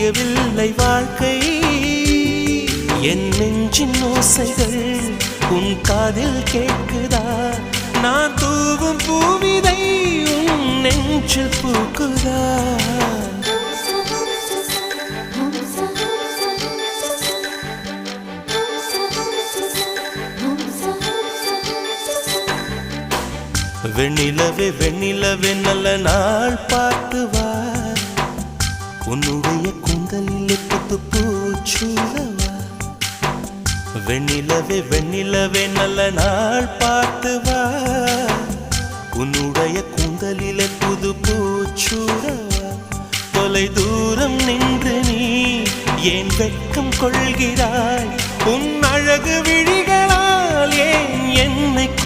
விடியவில்லை வாழ்க்கை என் நெஞ்சின் ஓசைகள் உன் காதில் கேட்குதா நான் தூவும் பூவிதை உன் நெஞ்சில் பூக்குதா வெண்ணிலவே வெண்ணிலவே நல்ல நாள் பார்த்து வா உன்னுடைய கூந்தலில் புத்து பூச்சூடவா வெண்ணிலவே வெண்ணிலவே நல்ல நாள் பார்த்து வா உன்னுடைய கூந்தலில் புது பூச்சூடவா தொலை தூரம் நின்று நீ ஏன் வெட்கம் கொள்கிறாய் உன் அழகு விழி